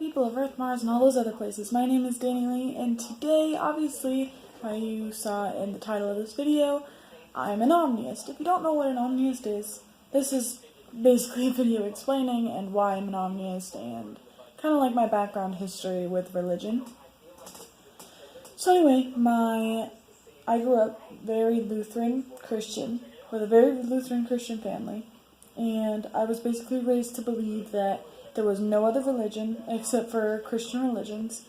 people of Earth, Mars, and all those other places. My name is Danny Lee, and today, obviously, as you saw in the title of this video, I'm an Omnist. If you don't know what an Omnist is, this is basically a video explaining and why I'm an Omnist and kind of like my background history with religion. So anyway, I grew up very Lutheran Christian, with a very Lutheran Christian family, and I was basically raised to believe that there was no other religion except for Christian religions,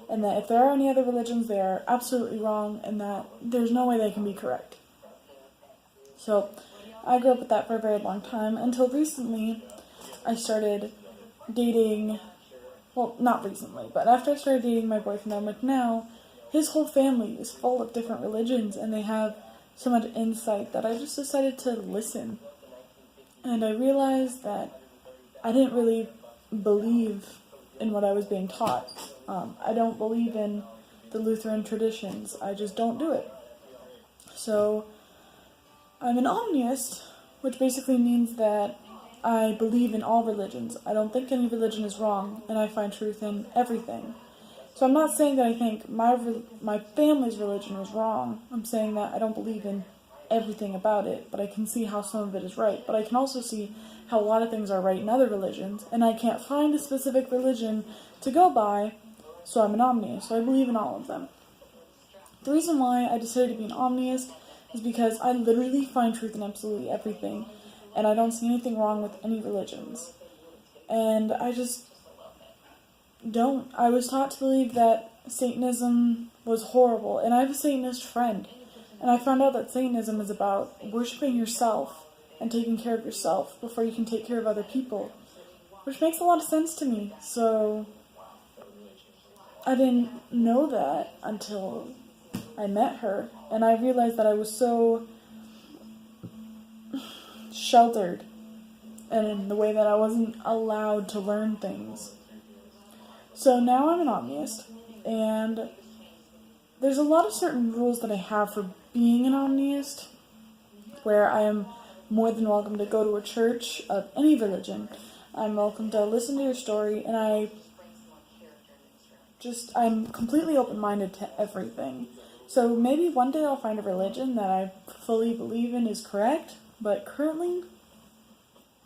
and that if there are any other religions, they are absolutely wrong, and that there's no way they can be correct. So I grew up with that for a very long time, until recently I started dating, well, not recently, but after I started dating my boyfriend I'm with now, his whole family is full of different religions, and they have so much insight that I just decided to listen. And I realized that I didn't really believe in what I was being taught. I don't believe in the Lutheran traditions. I just don't do it. So I'm an Omnist, which basically means that I believe in all religions. I don't think any religion is wrong, and I find truth in everything. So I'm not saying that I think my family's religion was wrong. I'm saying that I don't believe in everything about it, but I can see how some of it is right. But I can also see how a lot of things are right in other religions, and I can't find a specific religion to go by, so I'm an Omnist. So I believe in all of them. The reason why I decided to be an Omnist is because I literally find truth in absolutely everything, and I don't see anything wrong with any religions. And I just don't. I was taught to believe that Satanism was horrible, and I have a Satanist friend, and I found out that Satanism is about worshiping yourself and taking care of yourself before you can take care of other people, which makes a lot of sense to me. So I didn't know that until I met her, and I realized that I was so sheltered and in the way that I wasn't allowed to learn things. So now I'm an Omnist, and there's a lot of certain rules that I have for being an Omnist, where I am more than welcome to go to a church of any religion. I'm welcome to listen to your story, and I'm completely open-minded to everything. So maybe one day I'll find a religion that I fully believe in is correct, but currently,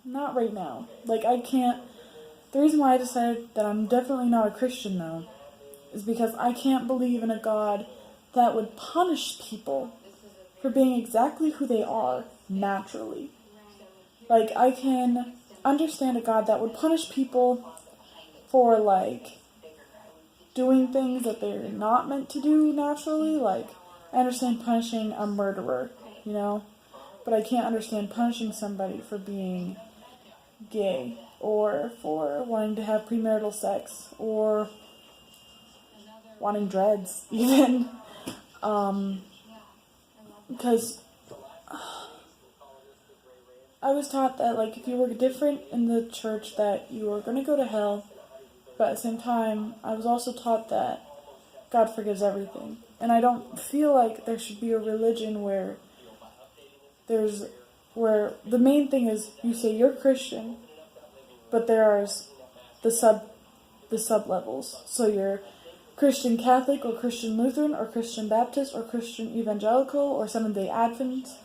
not right now. The reason why I decided that I'm definitely not a Christian, though, is because I can't believe in a God that would punish people for being exactly who they are naturally. I can understand a God that would punish people for, doing things that they're not meant to do naturally. I understand punishing a murderer, but I can't understand punishing somebody for being gay, or for wanting to have premarital sex, or wanting dreads, even. Because I was taught that, if you were different in the church, that you were going to go to hell, but at the same time, I was also taught that God forgives everything. And I don't feel like there should be a religion where the main thing is you say you're Christian, but there are the sub levels. So you're Christian Catholic, or Christian Lutheran, or Christian Baptist, or Christian Evangelical, or Seventh-day Adventist.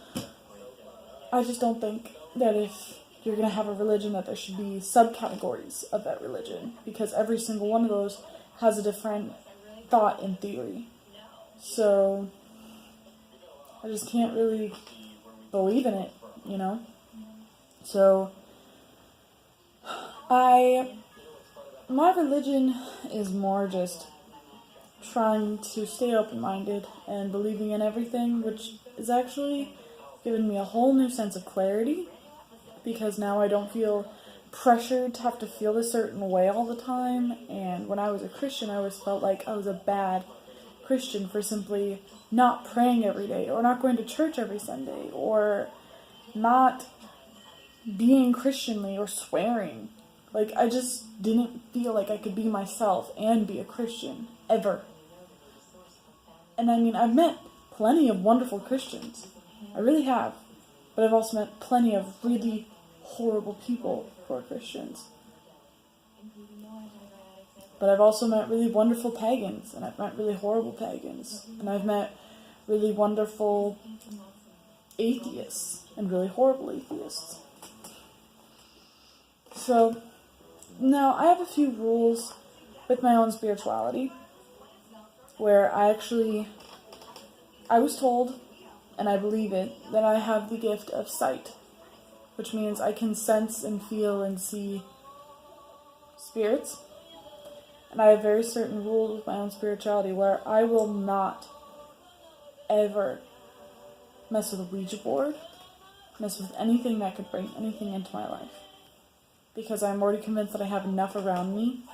I just don't think that if you're going to have a religion that there should be subcategories of that religion, because every single one of those has a different thought and theory. So I just can't really believe in it, So my religion is more just trying to stay open-minded and believing in everything, which is actually given me a whole new sense of clarity, because now I don't feel pressured to have to feel a certain way all the time. And when I was a Christian, I always felt like I was a bad Christian for simply not praying every day, or not going to church every Sunday, or not being Christianly, or swearing. I just didn't feel like I could be myself and be a Christian, ever. And I've met plenty of wonderful Christians. I really have. But I've also met plenty of really horrible people who are Christians. But I've also met really wonderful pagans, and I've met really horrible pagans, and I've met really wonderful atheists, and really horrible atheists. So, now I have a few rules with my own spirituality, where I was told, and I believe it, that I have the gift of sight, which means I can sense and feel and see spirits. And I have very certain rules with my own spirituality where I will not ever mess with a Ouija board, mess with anything that could bring anything into my life. Because I'm already convinced that I have enough around me.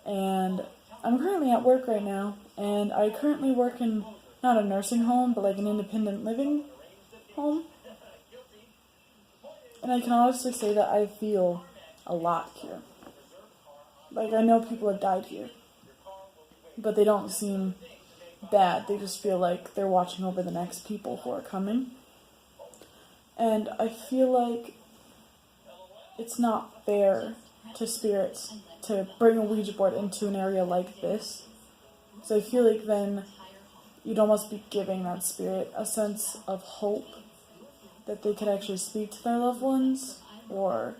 And I'm currently at work right now, and I currently work in, not a nursing home, but like an independent living home. And I can honestly say that I feel a lot here. Like, I know people have died here, but they don't seem bad. They just feel like they're watching over the next people who are coming. And I feel like it's not fair to spirits to bring a Ouija board into an area like this. So I feel like then you'd almost be giving that spirit a sense of hope that they could actually speak to their loved ones or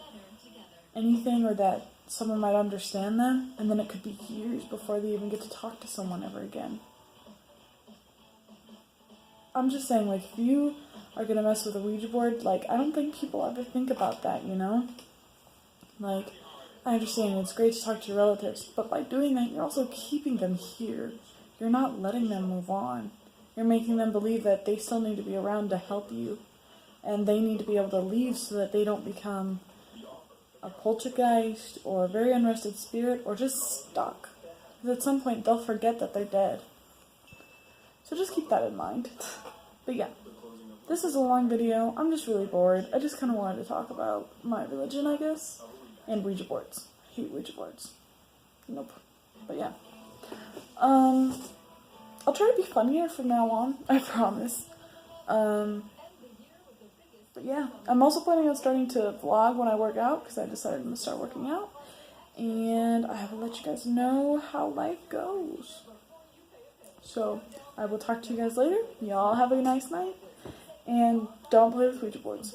anything, or that someone might understand them, and then it could be years before they even get to talk to someone ever again. I'm just saying, like, if you are going to mess with a Ouija board, like, I don't think people ever think about that, you know? Like, I understand it's great to talk to your relatives, but by doing that, you're also keeping them here. You're not letting them move on. You're making them believe that they still need to be around to help you, and they need to be able to leave so that they don't become a poltergeist or a very unrested spirit or just stuck. Because at some point they'll forget that they're dead. So just keep that in mind. But yeah, this is a long video. I'm just really bored. I just kind of wanted to talk about my religion, I guess, and Ouija boards. I hate Ouija boards. Nope. But yeah. I'll try to be funnier from now on. I promise. But yeah, I'm also planning on starting to vlog when I work out, because I decided I'm going to start working out. And I will let you guys know how life goes. So, I will talk to you guys later. Y'all have a nice night. And don't play with Ouija boards.